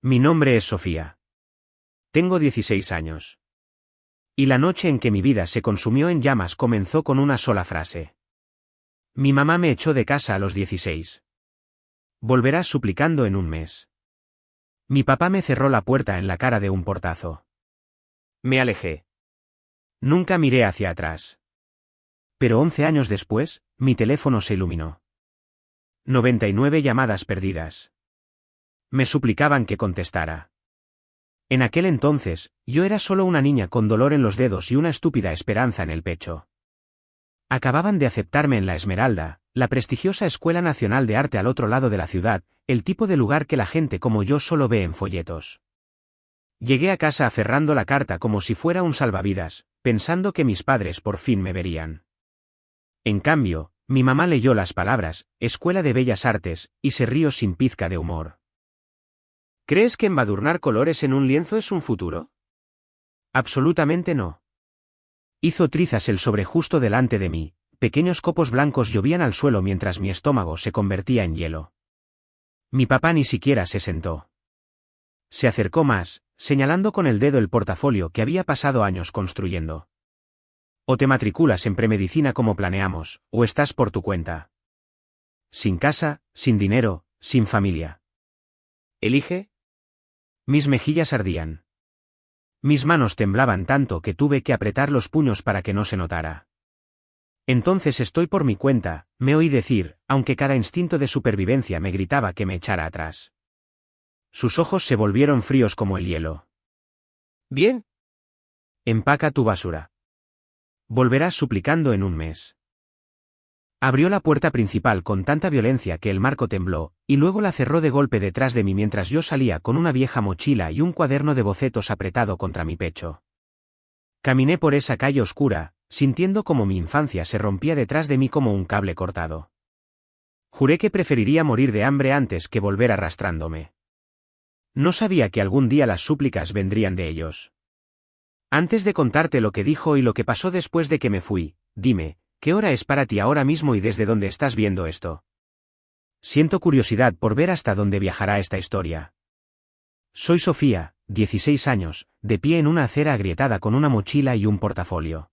Mi nombre es Sofía. Tengo 16 años. Y la noche en que mi vida se consumió en llamas comenzó con una sola frase. Mi mamá me echó de casa a los 16. Volverás suplicando en un mes. Mi papá me cerró la puerta en la cara de un portazo. Me alejé. Nunca miré hacia atrás. Pero 11 años después, mi teléfono se iluminó. 99 llamadas perdidas. Me suplicaban que contestara. En aquel entonces, yo era solo una niña con dolor en los dedos y una estúpida esperanza en el pecho. Acababan de aceptarme en la Esmeralda, la prestigiosa Escuela Nacional de Arte al otro lado de la ciudad, el tipo de lugar que la gente como yo solo ve en folletos. Llegué a casa aferrando la carta como si fuera un salvavidas, pensando que mis padres por fin me verían. En cambio, mi mamá leyó las palabras, Escuela de Bellas Artes, y se rió sin pizca de humor. ¿Crees que embadurnar colores en un lienzo es un futuro? Absolutamente no. Hizo trizas el sobre justo delante de mí, pequeños copos blancos llovían al suelo mientras mi estómago se convertía en hielo. Mi papá ni siquiera se sentó. Se acercó más, señalando con el dedo el portafolio que había pasado años construyendo. O te matriculas en premedicina como planeamos, o estás por tu cuenta. Sin casa, sin dinero, sin familia. ¿Elige? Mis mejillas ardían. Mis manos temblaban tanto que tuve que apretar los puños para que no se notara. Entonces estoy por mi cuenta, me oí decir, aunque cada instinto de supervivencia me gritaba que me echara atrás. Sus ojos se volvieron fríos como el hielo. Bien. Empaca tu basura. Volverás suplicando en un mes. Abrió la puerta principal con tanta violencia que el marco tembló, y luego la cerró de golpe detrás de mí mientras yo salía con una vieja mochila y un cuaderno de bocetos apretado contra mi pecho. Caminé por esa calle oscura, sintiendo como mi infancia se rompía detrás de mí como un cable cortado. Juré que preferiría morir de hambre antes que volver arrastrándome. No sabía que algún día las súplicas vendrían de ellos. Antes de contarte lo que dijo y lo que pasó después de que me fui, dime, ¿qué hora es para ti ahora mismo y desde dónde estás viendo esto? Siento curiosidad por ver hasta dónde viajará esta historia. Soy Sofía, 16 años, de pie en una acera agrietada con una mochila y un portafolio.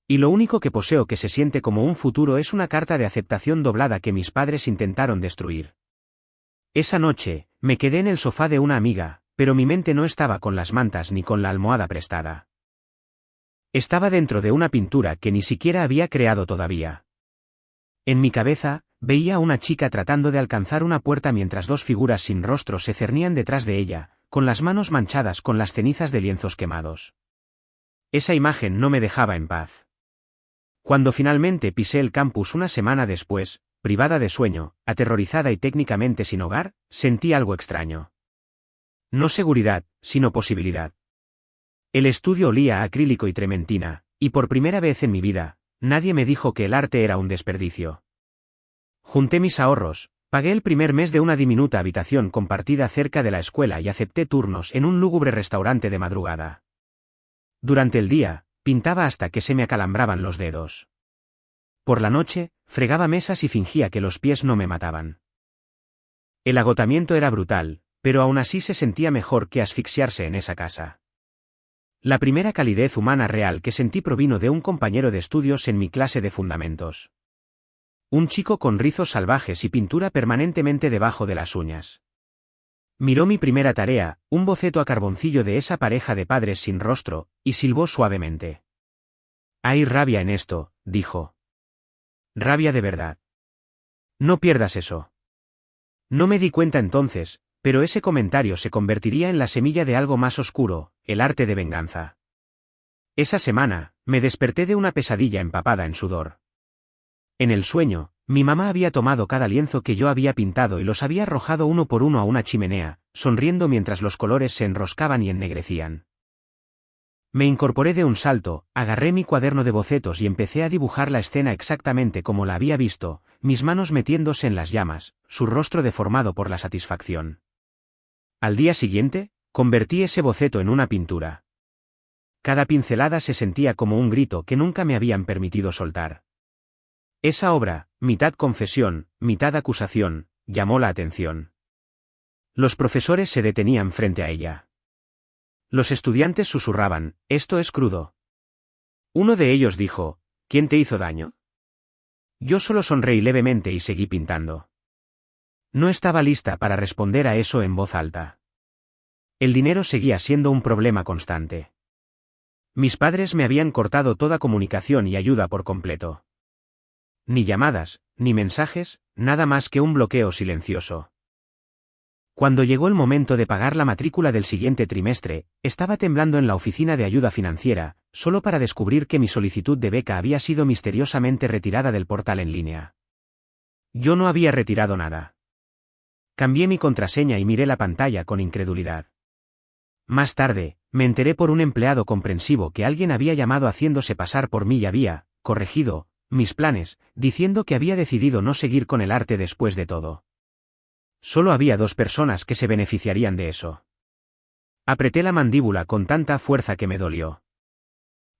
Y lo único que poseo que se siente como un futuro es una carta de aceptación doblada que mis padres intentaron destruir. Esa noche, me quedé en el sofá de una amiga, pero mi mente no estaba con las mantas ni con la almohada prestada. Estaba dentro de una pintura que ni siquiera había creado todavía. En mi cabeza, veía a una chica tratando de alcanzar una puerta mientras dos figuras sin rostro se cernían detrás de ella, con las manos manchadas con las cenizas de lienzos quemados. Esa imagen no me dejaba en paz. Cuando finalmente pisé el campus una semana después, privada de sueño, aterrorizada y técnicamente sin hogar, sentí algo extraño. No seguridad, sino posibilidad. El estudio olía a acrílico y trementina, y por primera vez en mi vida, nadie me dijo que el arte era un desperdicio. Junté mis ahorros, pagué el primer mes de una diminuta habitación compartida cerca de la escuela y acepté turnos en un lúgubre restaurante de madrugada. Durante el día, pintaba hasta que se me acalambraban los dedos. Por la noche, fregaba mesas y fingía que los pies no me mataban. El agotamiento era brutal, pero aún así se sentía mejor que asfixiarse en esa casa. La primera calidez humana real que sentí provino de un compañero de estudios en mi clase de fundamentos. Un chico con rizos salvajes y pintura permanentemente debajo de las uñas. Miró mi primera tarea, un boceto a carboncillo de esa pareja de padres sin rostro, y silbó suavemente. Hay rabia en esto, dijo. Rabia de verdad. No pierdas eso. No me di cuenta entonces, pero ese comentario se convertiría en la semilla de algo más oscuro, el arte de venganza. Esa semana, me desperté de una pesadilla empapada en sudor. En el sueño, mi mamá había tomado cada lienzo que yo había pintado y los había arrojado uno por uno a una chimenea, sonriendo mientras los colores se enroscaban y ennegrecían. Me incorporé de un salto, agarré mi cuaderno de bocetos y empecé a dibujar la escena exactamente como la había visto, mis manos metiéndose en las llamas, su rostro deformado por la satisfacción. Al día siguiente, convertí ese boceto en una pintura. Cada pincelada se sentía como un grito que nunca me habían permitido soltar. Esa obra, mitad confesión, mitad acusación, llamó la atención. Los profesores se detenían frente a ella. Los estudiantes susurraban, «Esto es crudo». Uno de ellos dijo, «¿Quién te hizo daño?». Yo solo sonreí levemente y seguí pintando. No estaba lista para responder a eso en voz alta. El dinero seguía siendo un problema constante. Mis padres me habían cortado toda comunicación y ayuda por completo. Ni llamadas, ni mensajes, nada más que un bloqueo silencioso. Cuando llegó el momento de pagar la matrícula del siguiente trimestre, estaba temblando en la oficina de ayuda financiera, solo para descubrir que mi solicitud de beca había sido misteriosamente retirada del portal en línea. Yo no había retirado nada. Cambié mi contraseña y miré la pantalla con incredulidad. Más tarde, me enteré por un empleado comprensivo que alguien había llamado haciéndose pasar por mí y había, corregido, mis planes, diciendo que había decidido no seguir con el arte después de todo. Solo había 2 personas que se beneficiarían de eso. Apreté la mandíbula con tanta fuerza que me dolió.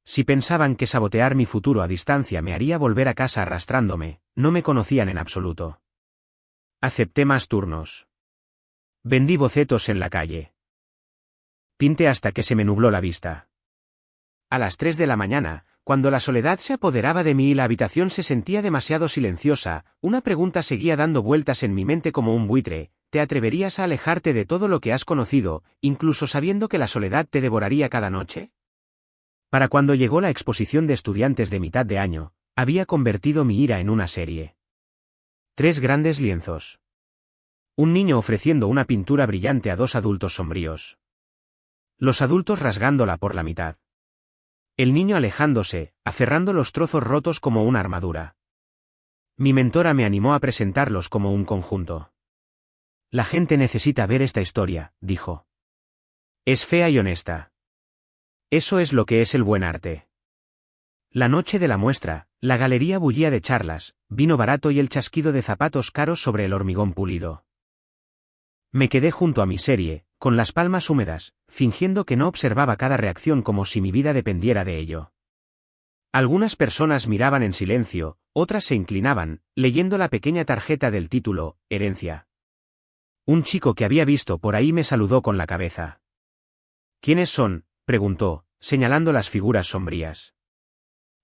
Si pensaban que sabotear mi futuro a distancia me haría volver a casa arrastrándome, no me conocían en absoluto. Acepté más turnos. Vendí bocetos en la calle. Pinté hasta que se me nubló la vista. A las 3 de la mañana, cuando la soledad se apoderaba de mí y la habitación se sentía demasiado silenciosa, una pregunta seguía dando vueltas en mi mente como un buitre: ¿te atreverías a alejarte de todo lo que has conocido, incluso sabiendo que la soledad te devoraría cada noche? Para cuando llegó la exposición de estudiantes de mitad de año, había convertido mi ira en una serie. 3 grandes lienzos. Un niño ofreciendo una pintura brillante a 2 adultos sombríos. Los adultos rasgándola por la mitad. El niño alejándose, aferrando los trozos rotos como una armadura. Mi mentora me animó a presentarlos como un conjunto. La gente necesita ver esta historia, dijo. Es fea y honesta. Eso es lo que es el buen arte. La noche de la muestra, la galería bullía de charlas, vino barato y el chasquido de zapatos caros sobre el hormigón pulido. Me quedé junto a mi serie, con las palmas húmedas, fingiendo que no observaba cada reacción como si mi vida dependiera de ello. Algunas personas miraban en silencio, otras se inclinaban, leyendo la pequeña tarjeta del título, Herencia. Un chico que había visto por ahí me saludó con la cabeza. ¿Quiénes son?, preguntó, señalando las figuras sombrías.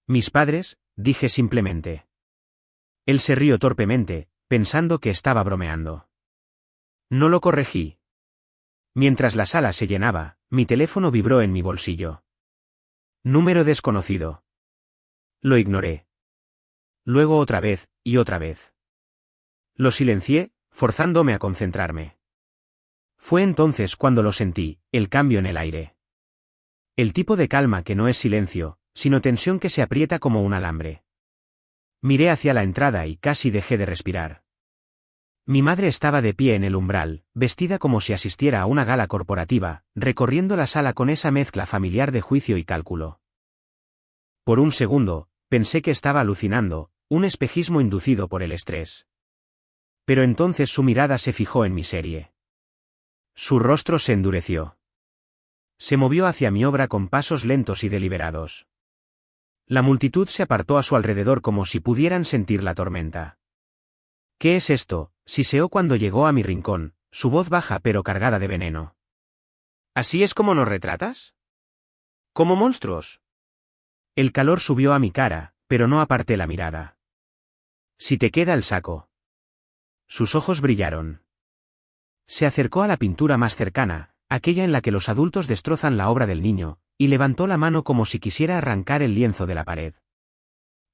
Mis padres, dije simplemente. Él se rió torpemente, pensando que estaba bromeando. No lo corregí. Mientras la sala se llenaba, mi teléfono vibró en mi bolsillo. Número desconocido. Lo ignoré. Luego otra vez, y otra vez. Lo silencié, forzándome a concentrarme. Fue entonces cuando lo sentí, el cambio en el aire. El tipo de calma que no es silencio, sino tensión que se aprieta como un alambre. Miré hacia la entrada y casi dejé de respirar. Mi madre estaba de pie en el umbral, vestida como si asistiera a una gala corporativa, recorriendo la sala con esa mezcla familiar de juicio y cálculo. Por un segundo, pensé que estaba alucinando, un espejismo inducido por el estrés. Pero entonces su mirada se fijó en mi serie. Su rostro se endureció. Se movió hacia mi obra con pasos lentos y deliberados. La multitud se apartó a su alrededor como si pudieran sentir la tormenta. ¿Qué es esto?, siseó cuando llegó a mi rincón, su voz baja pero cargada de veneno. ¿Así es como nos retratas? ¿Como monstruos? El calor subió a mi cara, pero no aparté la mirada. Si te queda el saco. Sus ojos brillaron. Se acercó a la pintura más cercana, aquella en la que los adultos destrozan la obra del niño, y levantó la mano como si quisiera arrancar el lienzo de la pared.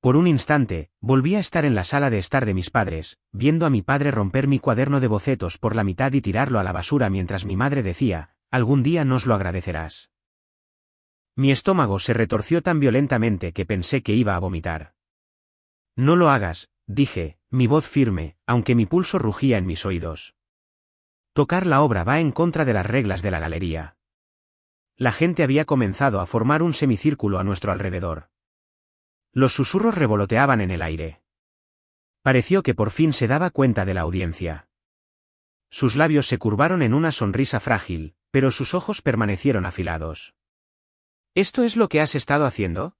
Por un instante, volví a estar en la sala de estar de mis padres, viendo a mi padre romper mi cuaderno de bocetos por la mitad y tirarlo a la basura mientras mi madre decía, algún día nos lo agradecerás. Mi estómago se retorció tan violentamente que pensé que iba a vomitar. No lo hagas, dije, mi voz firme, aunque mi pulso rugía en mis oídos. Tocar la obra va en contra de las reglas de la galería. La gente había comenzado a formar un semicírculo a nuestro alrededor. Los susurros revoloteaban en el aire. Pareció que por fin se daba cuenta de la audiencia. Sus labios se curvaron en una sonrisa frágil, pero sus ojos permanecieron afilados. ¿Esto es lo que has estado haciendo?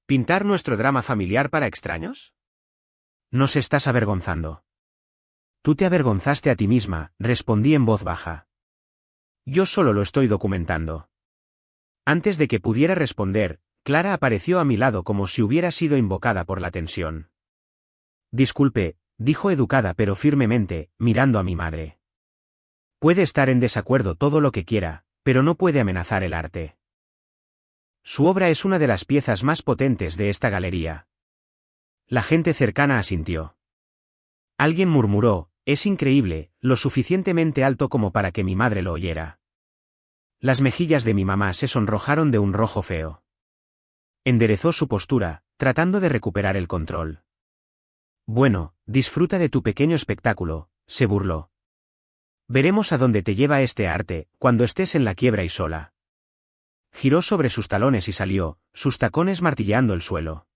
¿Pintar nuestro drama familiar para extraños? Nos estás avergonzando. Tú te avergonzaste a ti misma, respondí en voz baja. Yo solo lo estoy documentando. Antes de que pudiera responder, Clara apareció a mi lado como si hubiera sido invocada por la tensión. Disculpe, dijo educada pero firmemente, mirando a mi madre. Puede estar en desacuerdo todo lo que quiera, pero no puede amenazar el arte. Su obra es una de las piezas más potentes de esta galería. La gente cercana asintió. Alguien murmuró, es increíble, lo suficientemente alto como para que mi madre lo oyera. Las mejillas de mi mamá se sonrojaron de un rojo feo. Enderezó su postura, tratando de recuperar el control. Bueno, disfruta de tu pequeño espectáculo, se burló. Veremos a dónde te lleva este arte, cuando estés en la quiebra y sola. Giró sobre sus talones y salió, sus tacones martilleando el suelo.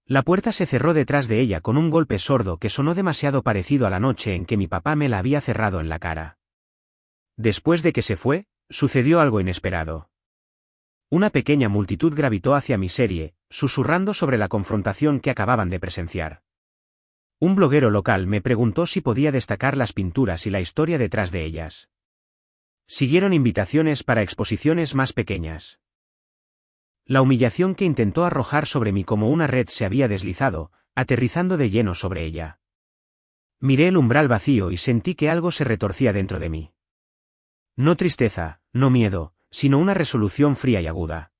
La puerta se cerró detrás de ella con un golpe sordo que sonó demasiado parecido a la noche en que mi papá me la había cerrado en la cara. Después de que se fue, sucedió algo inesperado. Una pequeña multitud gravitó hacia mi serie, susurrando sobre la confrontación que acababan de presenciar. Un bloguero local me preguntó si podía destacar las pinturas y la historia detrás de ellas. Siguieron invitaciones para exposiciones más pequeñas. La humillación que intentó arrojar sobre mí como una red se había deslizado, aterrizando de lleno sobre ella. Miré el umbral vacío y sentí que algo se retorcía dentro de mí. No tristeza, no miedo, sino una resolución fría y aguda.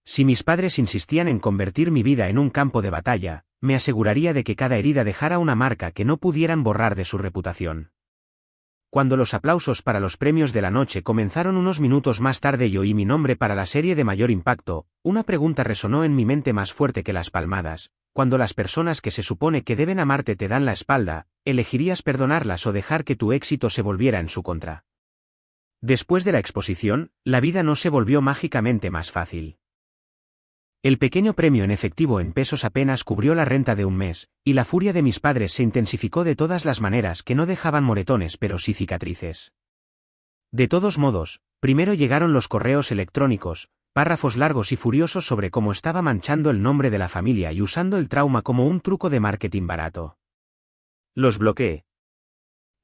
Si mis padres insistían en convertir mi vida en un campo de batalla, me aseguraría de que cada herida dejara una marca que no pudieran borrar de su reputación. Cuando los aplausos para los premios de la noche comenzaron unos minutos más tarde y oí mi nombre para la serie de mayor impacto, una pregunta resonó en mi mente más fuerte que las palmadas. Cuando las personas que se supone que deben amarte te dan la espalda, ¿elegirías perdonarlas o dejar que tu éxito se volviera en su contra? Después de la exposición, la vida no se volvió mágicamente más fácil. El pequeño premio en efectivo en pesos apenas cubrió la renta de un mes, y la furia de mis padres se intensificó de todas las maneras que no dejaban moretones pero sí cicatrices. De todos modos, primero llegaron los correos electrónicos, párrafos largos y furiosos sobre cómo estaba manchando el nombre de la familia y usando el trauma como un truco de marketing barato. Los bloqueé.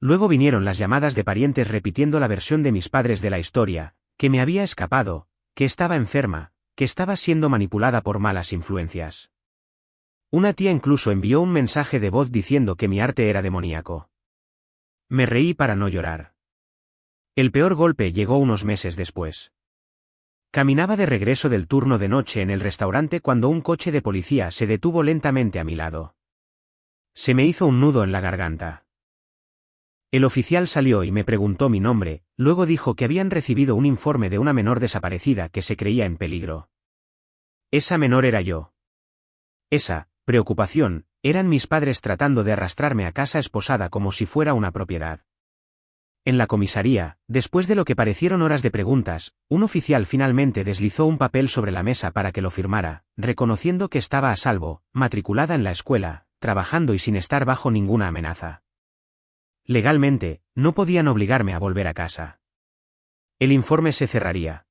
Luego vinieron las llamadas de parientes repitiendo la versión de mis padres de la historia, que me había escapado, que estaba enferma, que estaba siendo manipulada por malas influencias. Una tía incluso envió un mensaje de voz diciendo que mi arte era demoníaco. Me reí para no llorar. El peor golpe llegó unos meses después. Caminaba de regreso del turno de noche en el restaurante cuando un coche de policía se detuvo lentamente a mi lado. Se me hizo un nudo en la garganta. El oficial salió y me preguntó mi nombre, luego dijo que habían recibido un informe de una menor desaparecida que se creía en peligro. Esa menor era yo. Esa preocupación, eran mis padres tratando de arrastrarme a casa esposada como si fuera una propiedad. En la comisaría, después de lo que parecieron horas de preguntas, un oficial finalmente deslizó un papel sobre la mesa para que lo firmara, reconociendo que estaba a salvo, matriculada en la escuela, trabajando y sin estar bajo ninguna amenaza. Legalmente, no podían obligarme a volver a casa. El informe se cerraría.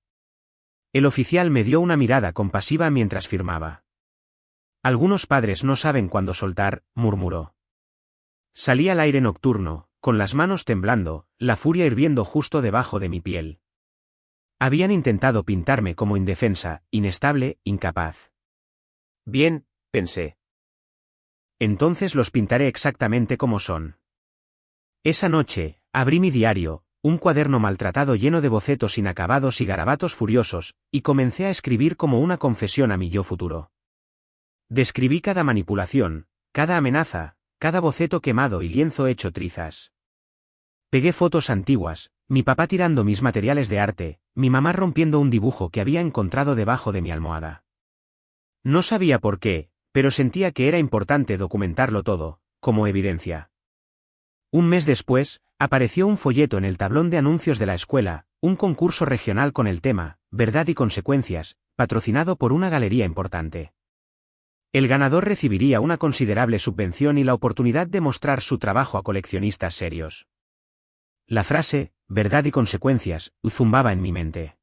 El oficial me dio una mirada compasiva mientras firmaba. Algunos padres no saben cuándo soltar, murmuró. Salí al aire nocturno, con las manos temblando, la furia hirviendo justo debajo de mi piel. Habían intentado pintarme como indefensa, inestable, incapaz. Bien, pensé. Entonces los pintaré exactamente como son. Esa noche, abrí mi diario, un cuaderno maltratado lleno de bocetos inacabados y garabatos furiosos, y comencé a escribir como una confesión a mi yo futuro. Describí cada manipulación, cada amenaza, cada boceto quemado y lienzo hecho trizas. Pegué fotos antiguas, mi papá tirando mis materiales de arte, mi mamá rompiendo un dibujo que había encontrado debajo de mi almohada. No sabía por qué, pero sentía que era importante documentarlo todo, como evidencia. Un mes después, apareció un folleto en el tablón de anuncios de la escuela, un concurso regional con el tema, Verdad y Consecuencias, patrocinado por una galería importante. El ganador recibiría una considerable subvención y la oportunidad de mostrar su trabajo a coleccionistas serios. La frase, Verdad y Consecuencias, zumbaba en mi mente.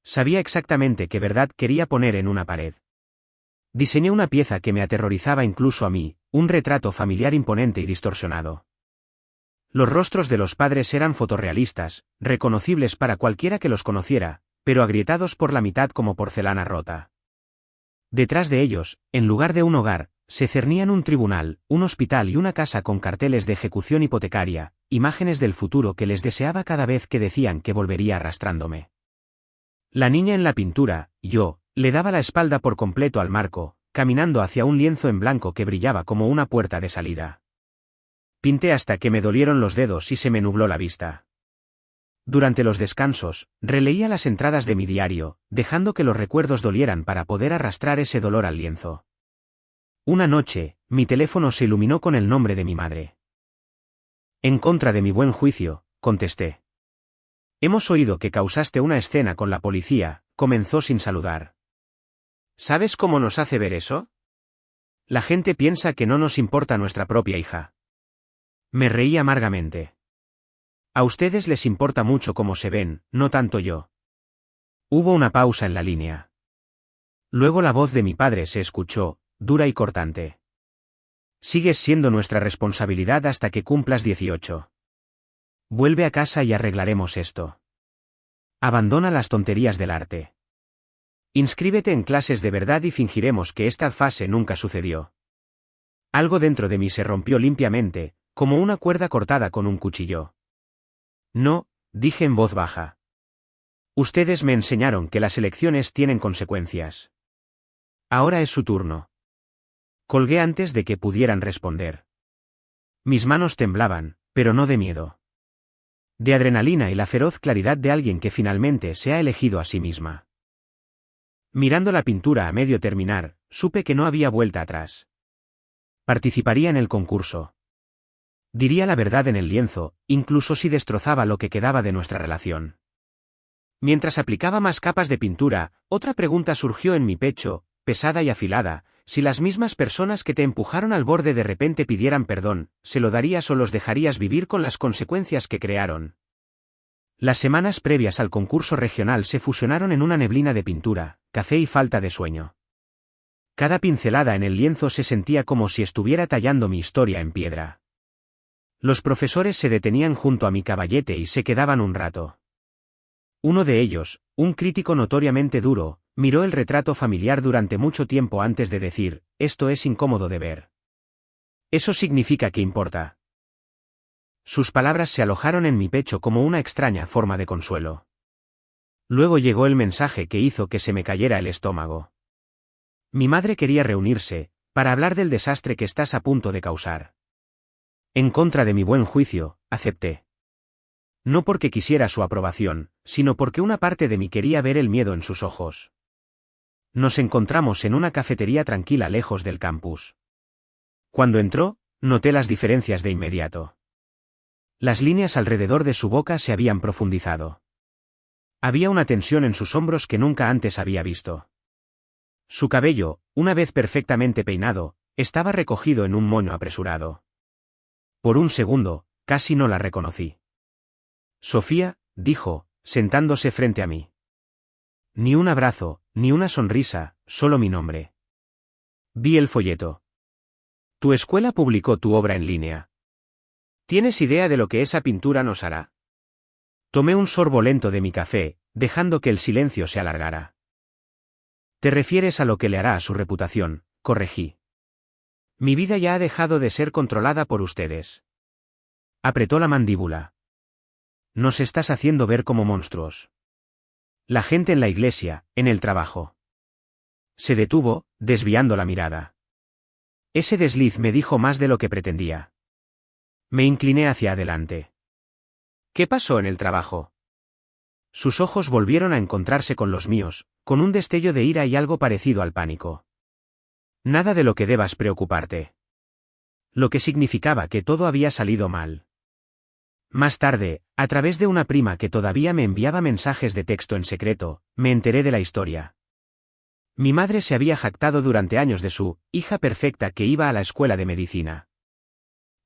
Sabía exactamente qué verdad quería poner en una pared. Diseñé una pieza que me aterrorizaba incluso a mí, un retrato familiar imponente y distorsionado. Los rostros de los padres eran fotorrealistas, reconocibles para cualquiera que los conociera, pero agrietados por la mitad como porcelana rota. Detrás de ellos, en lugar de un hogar, se cernían un tribunal, un hospital y una casa con carteles de ejecución hipotecaria, imágenes del futuro que les deseaba cada vez que decían que volvería arrastrándome. La niña en la pintura, yo, le daba la espalda por completo al marco, caminando hacia un lienzo en blanco que brillaba como una puerta de salida. Pinté hasta que me dolieron los dedos y se me nubló la vista. Durante los descansos, releía las entradas de mi diario, dejando que los recuerdos dolieran para poder arrastrar ese dolor al lienzo. Una noche, mi teléfono se iluminó con el nombre de mi madre. En contra de mi buen juicio, contesté. Hemos oído que causaste una escena con la policía, comenzó sin saludar. ¿Sabes cómo nos hace ver eso? La gente piensa que no nos importa nuestra propia hija. Me reí amargamente. A ustedes les importa mucho cómo se ven, no tanto yo. Hubo una pausa en la línea. Luego la voz de mi padre se escuchó, dura y cortante. Sigues siendo nuestra responsabilidad hasta que cumplas 18. Vuelve a casa y arreglaremos esto. Abandona las tonterías del arte. Inscríbete en clases de verdad y fingiremos que esta fase nunca sucedió. Algo dentro de mí se rompió limpiamente, como una cuerda cortada con un cuchillo. No, dije en voz baja. Ustedes me enseñaron que las elecciones tienen consecuencias. Ahora es su turno. Colgué antes de que pudieran responder. Mis manos temblaban, pero no de miedo. De adrenalina y la feroz claridad de alguien que finalmente se ha elegido a sí misma. Mirando la pintura a medio terminar, supe que no había vuelta atrás. Participaría en el concurso. Diría la verdad en el lienzo, incluso si destrozaba lo que quedaba de nuestra relación. Mientras aplicaba más capas de pintura, otra pregunta surgió en mi pecho, pesada y afilada: si las mismas personas que te empujaron al borde de repente pidieran perdón, ¿se lo darías o los dejarías vivir con las consecuencias que crearon? Las semanas previas al concurso regional se fusionaron en una neblina de pintura, café y falta de sueño. Cada pincelada en el lienzo se sentía como si estuviera tallando mi historia en piedra. Los profesores se detenían junto a mi caballete y se quedaban un rato. Uno de ellos, un crítico notoriamente duro, miró el retrato familiar durante mucho tiempo antes de decir: esto es incómodo de ver. Eso significa que importa. Sus palabras se alojaron en mi pecho como una extraña forma de consuelo. Luego llegó el mensaje que hizo que se me cayera el estómago. Mi madre quería reunirse, para hablar del desastre que estás a punto de causar. En contra de mi buen juicio, acepté. No porque quisiera su aprobación, sino porque una parte de mí quería ver el miedo en sus ojos. Nos encontramos en una cafetería tranquila lejos del campus. Cuando entró, noté las diferencias de inmediato. Las líneas alrededor de su boca se habían profundizado. Había una tensión en sus hombros que nunca antes había visto. Su cabello, una vez perfectamente peinado, estaba recogido en un moño apresurado. Por un segundo, casi no la reconocí. Sofía, dijo, sentándose frente a mí. Ni un abrazo, ni una sonrisa, solo mi nombre. Vi el folleto. Tu escuela publicó tu obra en línea. ¿Tienes idea de lo que esa pintura nos hará? Tomé un sorbo lento de mi café, dejando que el silencio se alargara. Te refieres a lo que le hará a su reputación, corregí. Mi vida ya ha dejado de ser controlada por ustedes. Apretó la mandíbula. Nos estás haciendo ver como monstruos. La gente en la iglesia, en el trabajo. Se detuvo, desviando la mirada. Ese desliz me dijo más de lo que pretendía. Me incliné hacia adelante. ¿Qué pasó en el trabajo? Sus ojos volvieron a encontrarse con los míos, con un destello de ira y algo parecido al pánico. Nada de lo que debas preocuparte. Lo que significaba que todo había salido mal. Más tarde, a través de una prima que todavía me enviaba mensajes de texto en secreto, me enteré de la historia. Mi madre se había jactado durante años de su hija perfecta que iba a la escuela de medicina.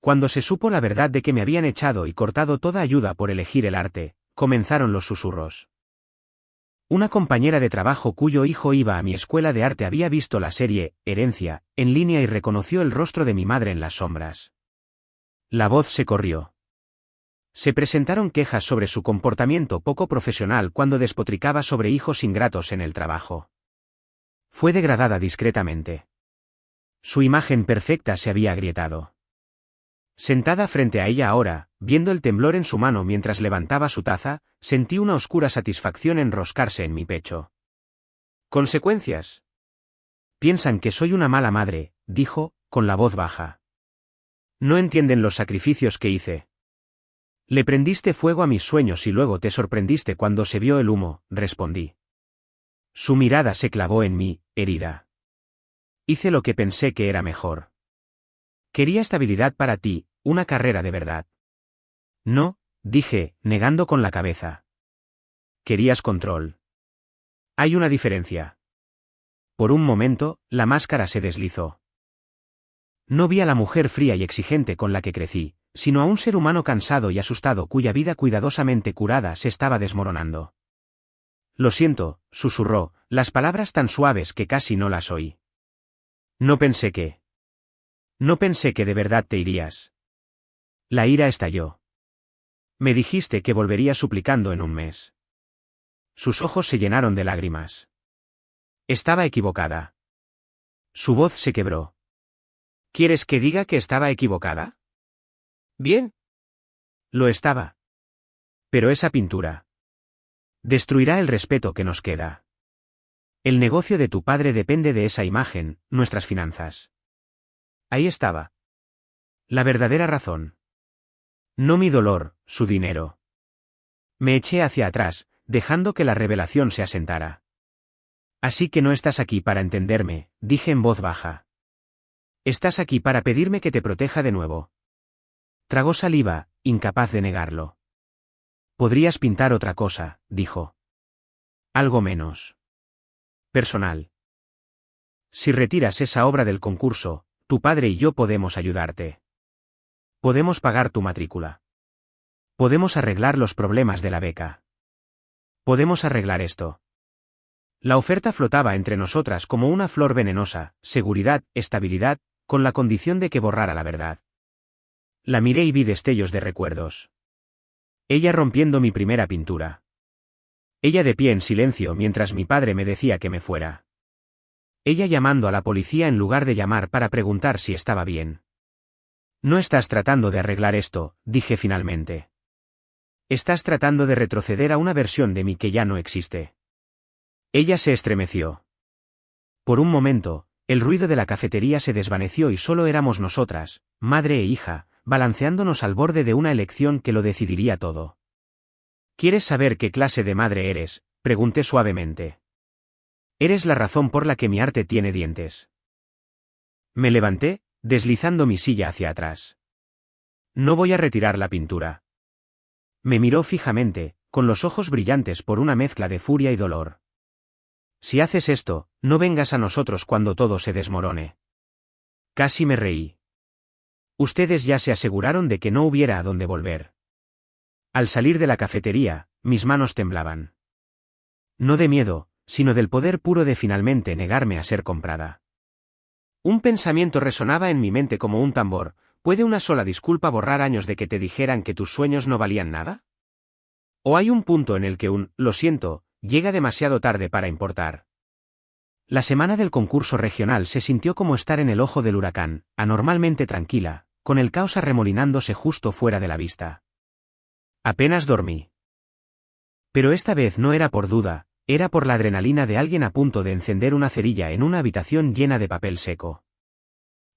Cuando se supo la verdad de que me habían echado y cortado toda ayuda por elegir el arte, comenzaron los susurros. Una compañera de trabajo cuyo hijo iba a mi escuela de arte había visto la serie, Herencia, en línea y reconoció el rostro de mi madre en las sombras. La voz se corrió. Se presentaron quejas sobre su comportamiento poco profesional cuando despotricaba sobre hijos ingratos en el trabajo. Fue degradada discretamente. Su imagen perfecta se había agrietado. Sentada frente a ella ahora, viendo el temblor en su mano mientras levantaba su taza, sentí una oscura satisfacción enroscarse en mi pecho. ¿Consecuencias? Piensan que soy una mala madre, dijo, con la voz baja. No entienden los sacrificios que hice. Le prendiste fuego a mis sueños y luego te sorprendiste cuando se vio el humo, respondí. Su mirada se clavó en mí, herida. Hice lo que pensé que era mejor. Quería estabilidad para ti, una carrera de verdad. No, dije, negando con la cabeza. Querías control. Hay una diferencia. Por un momento, la máscara se deslizó. No vi a la mujer fría y exigente con la que crecí, sino a un ser humano cansado y asustado cuya vida cuidadosamente curada se estaba desmoronando. Lo siento, susurró, las palabras tan suaves que casi no las oí. No pensé que de verdad te irías. La ira estalló. Me dijiste que volverías suplicando en un mes. Sus ojos se llenaron de lágrimas. Estaba equivocada. Su voz se quebró. ¿Quieres que diga que estaba equivocada? Bien. Lo estaba. Pero esa pintura destruirá el respeto que nos queda. El negocio de tu padre depende de esa imagen, nuestras finanzas. Ahí estaba. La verdadera razón. No mi dolor, su dinero. Me eché hacia atrás, dejando que la revelación se asentara. Así que no estás aquí para entenderme, dije en voz baja. Estás aquí para pedirme que te proteja de nuevo. Tragó saliva, incapaz de negarlo. Podrías pintar otra cosa, dijo. Algo menos personal. Si retiras esa obra del concurso, tu padre y yo podemos ayudarte. Podemos pagar tu matrícula. Podemos arreglar los problemas de la beca. Podemos arreglar esto. La oferta flotaba entre nosotras como una flor venenosa, seguridad, estabilidad, con la condición de que borrara la verdad. La miré y vi destellos de recuerdos. Ella rompiendo mi primera pintura. Ella de pie en silencio mientras mi padre me decía que me fuera. Ella llamando a la policía en lugar de llamar para preguntar si estaba bien. No estás tratando de arreglar esto, dije finalmente. Estás tratando de retroceder a una versión de mí que ya no existe. Ella se estremeció. Por un momento, el ruido de la cafetería se desvaneció y solo éramos nosotras, madre e hija, balanceándonos al borde de una elección que lo decidiría todo. ¿Quieres saber qué clase de madre eres?, pregunté suavemente. Eres la razón por la que mi arte tiene dientes. Me levanté, deslizando mi silla hacia atrás. No voy a retirar la pintura. Me miró fijamente, con los ojos brillantes por una mezcla de furia y dolor. Si haces esto, no vengas a nosotros cuando todo se desmorone. Casi me reí. Ustedes ya se aseguraron de que no hubiera a dónde volver. Al salir de la cafetería, mis manos temblaban. No de miedo, sino del poder puro de finalmente negarme a ser comprada. Un pensamiento resonaba en mi mente como un tambor. ¿Puede una sola disculpa borrar años de que te dijeran que tus sueños no valían nada? ¿O hay un punto en el que lo siento, llega demasiado tarde para importar? La semana del concurso regional se sintió como estar en el ojo del huracán, anormalmente tranquila, con el caos arremolinándose justo fuera de la vista. Apenas dormí. Pero esta vez no era por duda, era por la adrenalina de alguien a punto de encender una cerilla en una habitación llena de papel seco.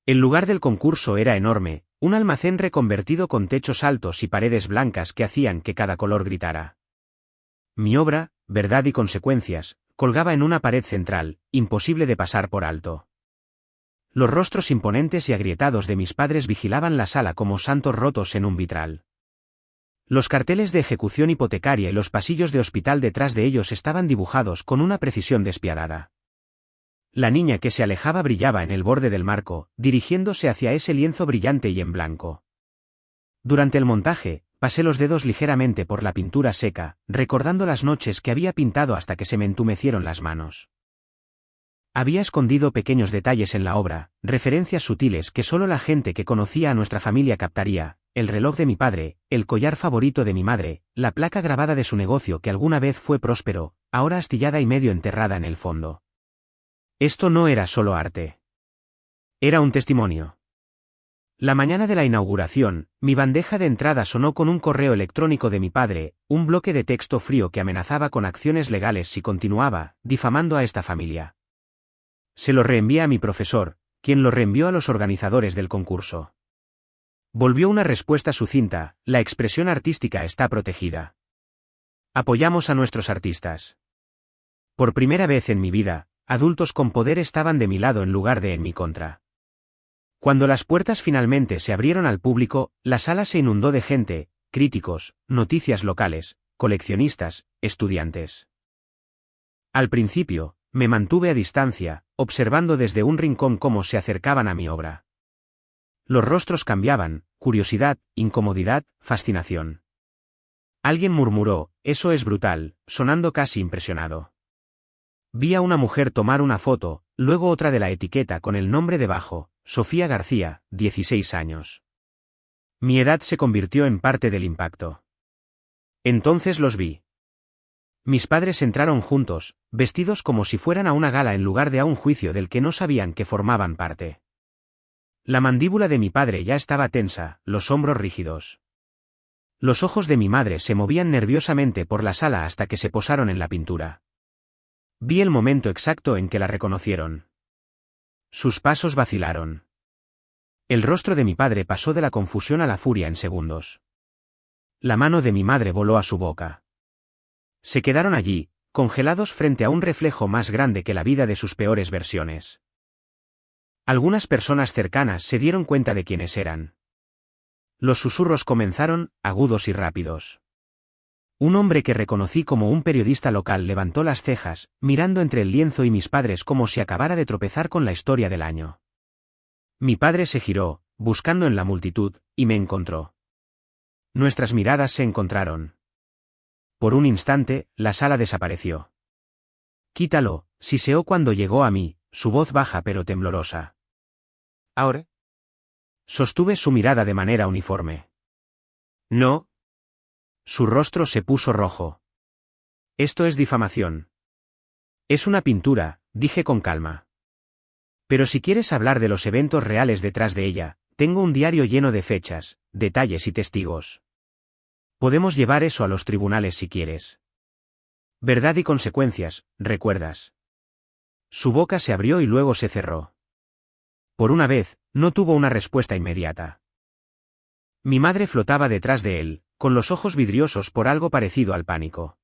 El lugar del concurso era enorme, un almacén reconvertido con techos altos y paredes blancas que hacían que cada color gritara. Mi obra, Verdad y Consecuencias, colgaba en una pared central, imposible de pasar por alto. Los rostros imponentes y agrietados de mis padres vigilaban la sala como santos rotos en un vitral. Los carteles de ejecución hipotecaria y los pasillos de hospital detrás de ellos estaban dibujados con una precisión despiadada. La niña que se alejaba brillaba en el borde del marco, dirigiéndose hacia ese lienzo brillante y en blanco. Durante el montaje, pasé los dedos ligeramente por la pintura seca, recordando las noches que había pintado hasta que se me entumecieron las manos. Había escondido pequeños detalles en la obra, referencias sutiles que solo la gente que conocía a nuestra familia captaría: el reloj de mi padre, el collar favorito de mi madre, la placa grabada de su negocio que alguna vez fue próspero, ahora astillada y medio enterrada en el fondo. Esto no era solo arte. Era un testimonio. La mañana de la inauguración, mi bandeja de entrada sonó con un correo electrónico de mi padre, un bloque de texto frío que amenazaba con acciones legales si continuaba difamando a esta familia. Se lo reenvié a mi profesor, quien lo reenvió a los organizadores del concurso. Volvió una respuesta sucinta: la expresión artística está protegida. Apoyamos a nuestros artistas. Por primera vez en mi vida, adultos con poder estaban de mi lado en lugar de en mi contra. Cuando las puertas finalmente se abrieron al público, la sala se inundó de gente: críticos, noticias locales, coleccionistas, estudiantes. Al principio, me mantuve a distancia, observando desde un rincón cómo se acercaban a mi obra. Los rostros cambiaban: curiosidad, incomodidad, fascinación. Alguien murmuró: «Eso es brutal», sonando casi impresionado. Vi a una mujer tomar una foto, luego otra de la etiqueta con el nombre debajo: Sofía García, 16 años. Mi edad se convirtió en parte del impacto. Entonces los vi. Mis padres entraron juntos, vestidos como si fueran a una gala en lugar de a un juicio del que no sabían que formaban parte. La mandíbula de mi padre ya estaba tensa, los hombros rígidos. Los ojos de mi madre se movían nerviosamente por la sala hasta que se posaron en la pintura. Vi el momento exacto en que la reconocieron. Sus pasos vacilaron. El rostro de mi padre pasó de la confusión a la furia en segundos. La mano de mi madre voló a su boca. Se quedaron allí, congelados frente a un reflejo más grande que la vida de sus peores versiones. Algunas personas cercanas se dieron cuenta de quiénes eran. Los susurros comenzaron, agudos y rápidos. Un hombre que reconocí como un periodista local levantó las cejas, mirando entre el lienzo y mis padres como si acabara de tropezar con la historia del año. Mi padre se giró, buscando en la multitud, y me encontró. Nuestras miradas se encontraron. Por un instante, la sala desapareció. «Quítalo», siseó cuando llegó a mí, su voz baja pero temblorosa. «¿Ahora?» Sostuve su mirada de manera uniforme. «No». Su rostro se puso rojo. «Esto es difamación». «Es una pintura», dije con calma. «Pero si quieres hablar de los eventos reales detrás de ella, tengo un diario lleno de fechas, detalles y testigos. Podemos llevar eso a los tribunales si quieres. Verdad y consecuencias, ¿recuerdas?». Su boca se abrió y luego se cerró. Por una vez, no tuvo una respuesta inmediata. Mi madre flotaba detrás de él, con los ojos vidriosos por algo parecido al pánico.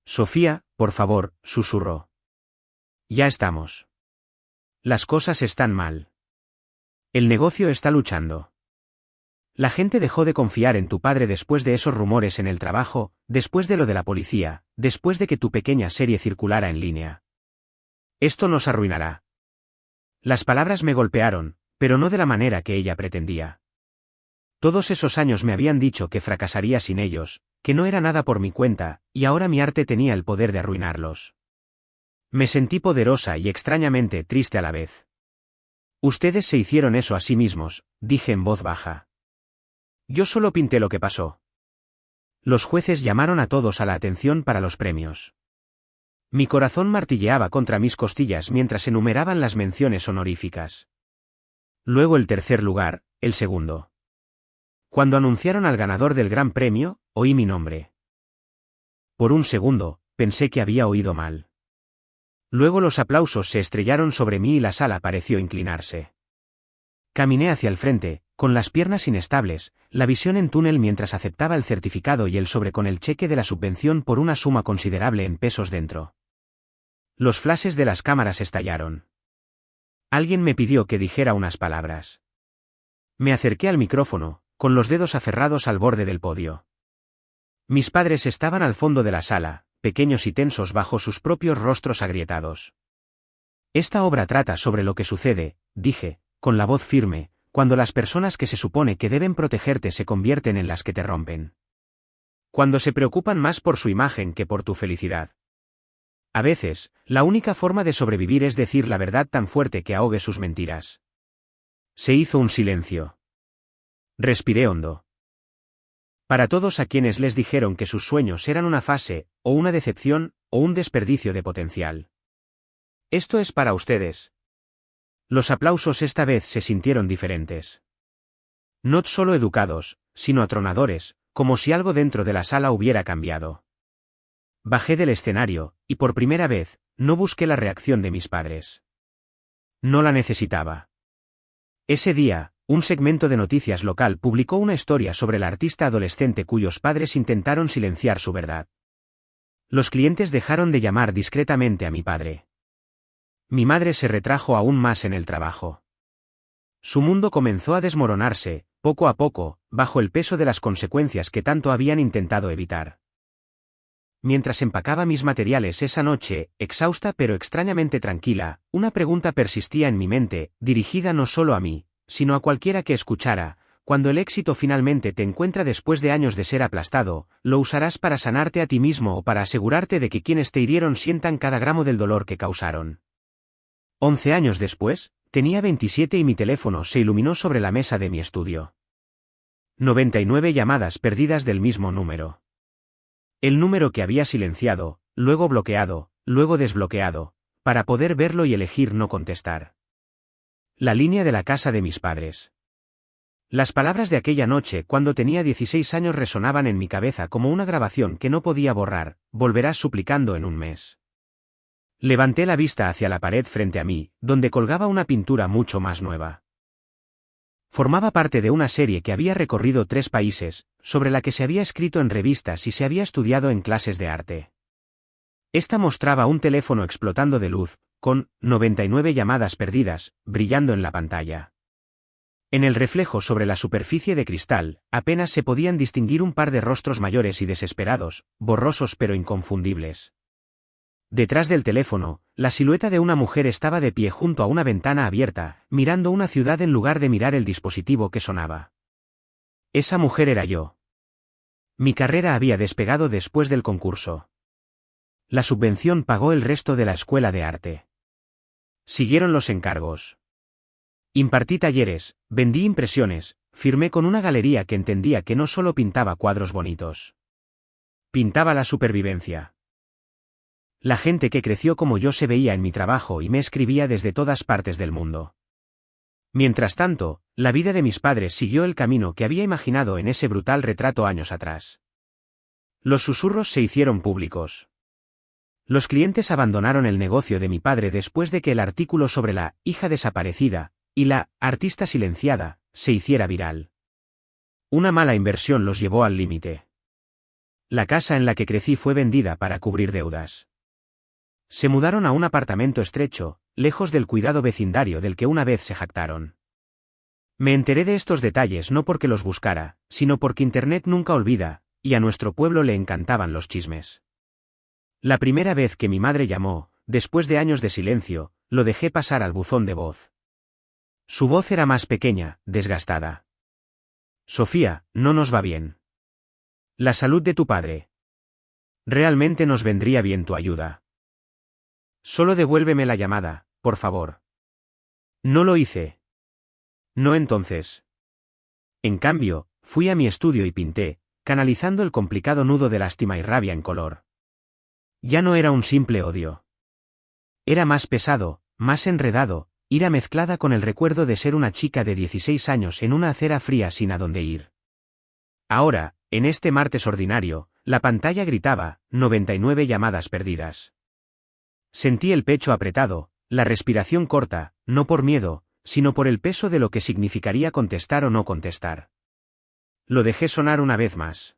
«Sofía, por favor», susurró. «Ya estamos. Las cosas están mal. El negocio está luchando. La gente dejó de confiar en tu padre después de esos rumores en el trabajo, después de lo de la policía, después de que tu pequeña serie circulara en línea. Esto nos arruinará». Las palabras me golpearon, pero no de la manera que ella pretendía. Todos esos años me habían dicho que fracasaría sin ellos, que no era nada por mi cuenta, y ahora mi arte tenía el poder de arruinarlos. Me sentí poderosa y extrañamente triste a la vez. «Ustedes se hicieron eso a sí mismos», dije en voz baja. «Yo solo pinté lo que pasó». Los jueces llamaron a todos a la atención para los premios. Mi corazón martilleaba contra mis costillas mientras enumeraban las menciones honoríficas. Luego el tercer lugar, el segundo. Cuando anunciaron al ganador del gran premio, oí mi nombre. Por un segundo, pensé que había oído mal. Luego los aplausos se estrellaron sobre mí y la sala pareció inclinarse. Caminé hacia el frente, con las piernas inestables, la visión en túnel mientras aceptaba el certificado y el sobre con el cheque de la subvención por una suma considerable en pesos dentro. Los flashes de las cámaras estallaron. Alguien me pidió que dijera unas palabras. Me acerqué al micrófono, con los dedos aferrados al borde del podio. Mis padres estaban al fondo de la sala, pequeños y tensos bajo sus propios rostros agrietados. «Esta obra trata sobre lo que sucede», dije, con la voz firme, cuando las personas que se supone que deben protegerte se convierten en las que te rompen. Cuando se preocupan más por su imagen que por tu felicidad. A veces, la única forma de sobrevivir es decir la verdad tan fuerte que ahogue sus mentiras. Se hizo un silencio. Respiré hondo. Para todos a quienes les dijeron que sus sueños eran una fase, o una decepción, o un desperdicio de potencial. Esto es para ustedes. Los aplausos esta vez se sintieron diferentes. No solo educados, sino atronadores, como si algo dentro de la sala hubiera cambiado. Bajé del escenario, y por primera vez, no busqué la reacción de mis padres. No la necesitaba. Ese día, un segmento de noticias local publicó una historia sobre el artista adolescente cuyos padres intentaron silenciar su verdad. Los clientes dejaron de llamar discretamente a mi padre. Mi madre se retrajo aún más en el trabajo. Su mundo comenzó a desmoronarse, poco a poco, bajo el peso de las consecuencias que tanto habían intentado evitar. Mientras empacaba mis materiales esa noche, exhausta pero extrañamente tranquila, una pregunta persistía en mi mente, dirigida no solo a mí, sino a cualquiera que escuchara: cuando el éxito finalmente te encuentra después de años de ser aplastado, ¿lo usarás para sanarte a ti mismo o para asegurarte de que quienes te hirieron sientan cada gramo del dolor que causaron? 11 años después, tenía 27 y mi teléfono se iluminó sobre la mesa de mi estudio. 99 llamadas perdidas del mismo número. El número que había silenciado, luego bloqueado, luego desbloqueado, para poder verlo y elegir no contestar. La línea de la casa de mis padres. Las palabras de aquella noche cuando tenía 16 años resonaban en mi cabeza como una grabación que no podía borrar: volverás suplicando en un mes. Levanté la vista hacia la pared frente a mí, donde colgaba una pintura mucho más nueva. Formaba parte de una serie que había recorrido 3 países, sobre la que se había escrito en revistas y se había estudiado en clases de arte. Esta mostraba un teléfono explotando de luz, con 99 llamadas perdidas, brillando en la pantalla. En el reflejo sobre la superficie de cristal, apenas se podían distinguir un par de rostros mayores y desesperados, borrosos pero inconfundibles. Detrás del teléfono, la silueta de una mujer estaba de pie junto a una ventana abierta, mirando una ciudad en lugar de mirar el dispositivo que sonaba. Esa mujer era yo. Mi carrera había despegado después del concurso. La subvención pagó el resto de la escuela de arte. Siguieron los encargos. Impartí talleres, vendí impresiones, firmé con una galería que entendía que no solo pintaba cuadros bonitos. Pintaba la supervivencia. La gente que creció como yo se veía en mi trabajo y me escribía desde todas partes del mundo. Mientras tanto, la vida de mis padres siguió el camino que había imaginado en ese brutal retrato años atrás. Los susurros se hicieron públicos. Los clientes abandonaron el negocio de mi padre después de que el artículo sobre la hija desaparecida y la artista silenciada se hiciera viral. Una mala inversión los llevó al límite. La casa en la que crecí fue vendida para cubrir deudas. Se mudaron a un apartamento estrecho, lejos del cuidado vecindario del que una vez se jactaron. Me enteré de estos detalles no porque los buscara, sino porque Internet nunca olvida, y a nuestro pueblo le encantaban los chismes. La primera vez que mi madre llamó, después de años de silencio, lo dejé pasar al buzón de voz. Su voz era más pequeña, desgastada. Sofía, no nos va bien. La salud de tu padre. Realmente nos vendría bien tu ayuda. Solo devuélveme la llamada, por favor. No lo hice. No entonces. En cambio, fui a mi estudio y pinté, canalizando el complicado nudo de lástima y rabia en color. Ya no era un simple odio. Era más pesado, más enredado, ira mezclada con el recuerdo de ser una chica de 16 años en una acera fría sin a dónde ir. Ahora, en este martes ordinario, la pantalla gritaba: 99 llamadas perdidas. Sentí el pecho apretado, la respiración corta, no por miedo, sino por el peso de lo que significaría contestar o no contestar. Lo dejé sonar una vez más.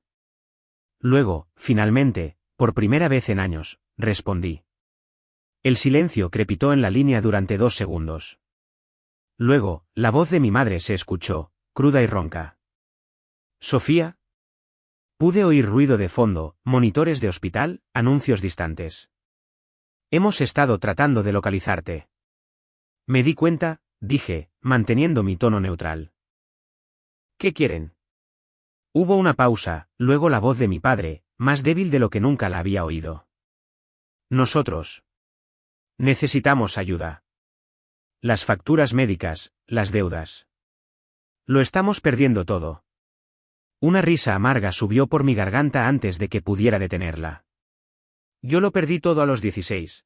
Luego, finalmente, por primera vez en años, respondí. El silencio crepitó en la línea durante 2 segundos. Luego, la voz de mi madre se escuchó, cruda y ronca. ¿Sofía? Pude oír ruido de fondo, monitores de hospital, anuncios distantes. Hemos estado tratando de localizarte. Me di cuenta, dije, manteniendo mi tono neutral. ¿Qué quieren? Hubo una pausa, luego la voz de mi padre, más débil de lo que nunca la había oído. Nosotros. Necesitamos ayuda. Las facturas médicas, las deudas. Lo estamos perdiendo todo. Una risa amarga subió por mi garganta antes de que pudiera detenerla. Yo lo perdí todo a los 16.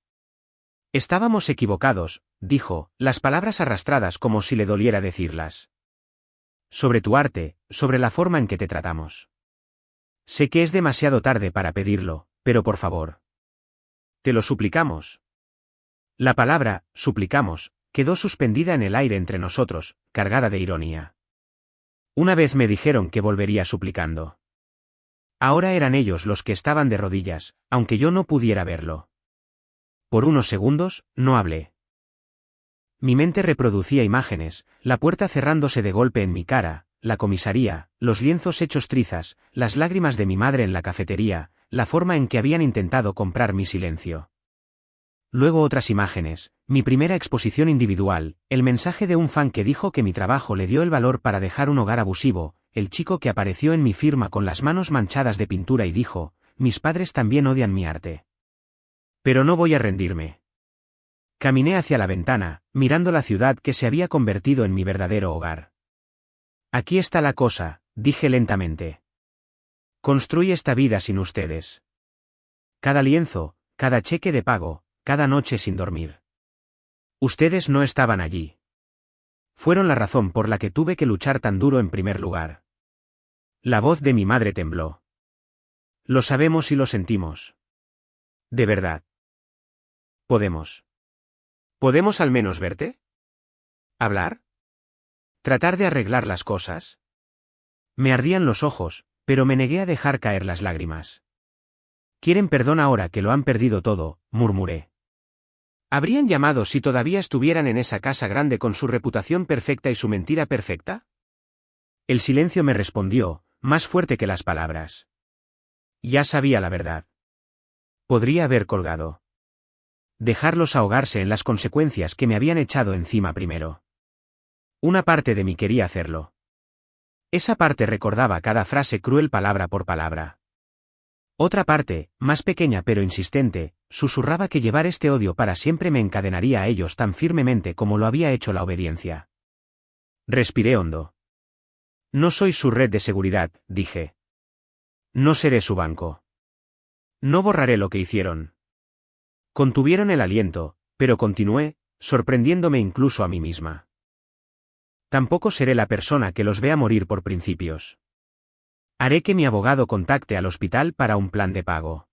Estábamos equivocados, dijo, las palabras arrastradas como si le doliera decirlas. Sobre tu arte, sobre la forma en que te tratamos. Sé que es demasiado tarde para pedirlo, pero por favor. Te lo suplicamos. La palabra, suplicamos, quedó suspendida en el aire entre nosotros, cargada de ironía. Una vez me dijeron que volvería suplicando. Ahora eran ellos los que estaban de rodillas, aunque yo no pudiera verlo. Por unos segundos, no hablé. Mi mente reproducía imágenes, la puerta cerrándose de golpe en mi cara, la comisaría, los lienzos hechos trizas, las lágrimas de mi madre en la cafetería, la forma en que habían intentado comprar mi silencio. Luego otras imágenes, mi primera exposición individual, el mensaje de un fan que dijo que mi trabajo le dio el valor para dejar un hogar abusivo, el chico que apareció en mi firma con las manos manchadas de pintura y dijo, mis padres también odian mi arte. Pero no voy a rendirme. Caminé hacia la ventana, mirando la ciudad que se había convertido en mi verdadero hogar. Aquí está la cosa, dije lentamente. Construí esta vida sin ustedes. Cada lienzo, cada cheque de pago, cada noche sin dormir. Ustedes no estaban allí. Fueron la razón por la que tuve que luchar tan duro en primer lugar. La voz de mi madre tembló. Lo sabemos y lo sentimos. De verdad. ¿Podemos al menos verte? ¿Hablar? ¿Tratar de arreglar las cosas? Me ardían los ojos, pero me negué a dejar caer las lágrimas. Quieren perdón ahora que lo han perdido todo, murmuré. ¿Habrían llamado si todavía estuvieran en esa casa grande con su reputación perfecta y su mentira perfecta? El silencio me respondió, más fuerte que las palabras. Ya sabía la verdad. Podría haber colgado. Dejarlos ahogarse en las consecuencias que me habían echado encima primero. Una parte de mí quería hacerlo. Esa parte recordaba cada frase cruel palabra por palabra. Otra parte, más pequeña pero insistente, susurraba que llevar este odio para siempre me encadenaría a ellos tan firmemente como lo había hecho la obediencia. Respiré hondo. No soy su red de seguridad, dije. No seré su banco. No borraré lo que hicieron. Contuvieron el aliento, pero continué, sorprendiéndome incluso a mí misma. Tampoco seré la persona que los vea morir por principios. Haré que mi abogado contacte al hospital para un plan de pago.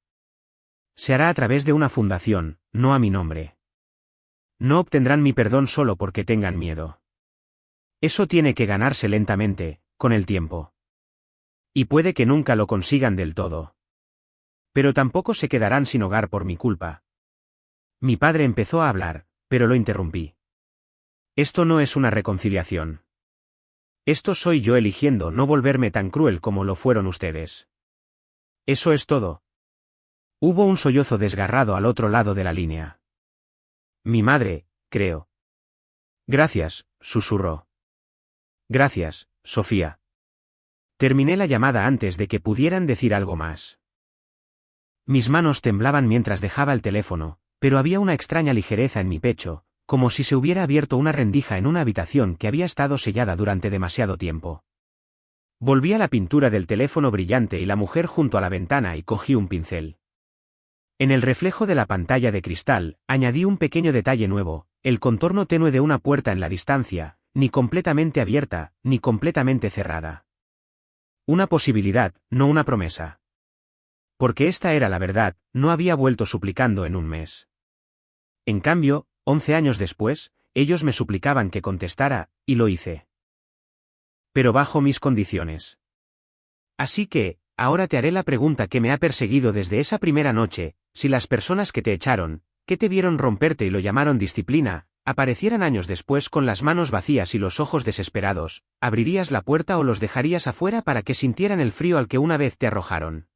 Se hará a través de una fundación, no a mi nombre. No obtendrán mi perdón solo porque tengan miedo. Eso tiene que ganarse lentamente, con el tiempo. Y puede que nunca lo consigan del todo. Pero tampoco se quedarán sin hogar por mi culpa. Mi padre empezó a hablar, pero lo interrumpí. Esto no es una reconciliación. Esto soy yo eligiendo no volverme tan cruel como lo fueron ustedes. Eso es todo. Hubo un sollozo desgarrado al otro lado de la línea. Mi madre, creo. Gracias, susurró. Gracias, Sofía. Terminé la llamada antes de que pudieran decir algo más. Mis manos temblaban mientras dejaba el teléfono, pero había una extraña ligereza en mi pecho, como si se hubiera abierto una rendija en una habitación que había estado sellada durante demasiado tiempo. Volví a la pintura del teléfono brillante y la mujer junto a la ventana y cogí un pincel. En el reflejo de la pantalla de cristal, añadí un pequeño detalle nuevo, el contorno tenue de una puerta en la distancia, ni completamente abierta, ni completamente cerrada. Una posibilidad, no una promesa. Porque esta era la verdad, no había vuelto suplicando en un mes. En cambio, 11 años después, ellos me suplicaban que contestara, y lo hice. Pero bajo mis condiciones. Así que, ahora te haré la pregunta que me ha perseguido desde esa primera noche, si las personas que te echaron, que te vieron romperte y lo llamaron disciplina, aparecieran años después con las manos vacías y los ojos desesperados, ¿abrirías la puerta o los dejarías afuera para que sintieran el frío al que una vez te arrojaron?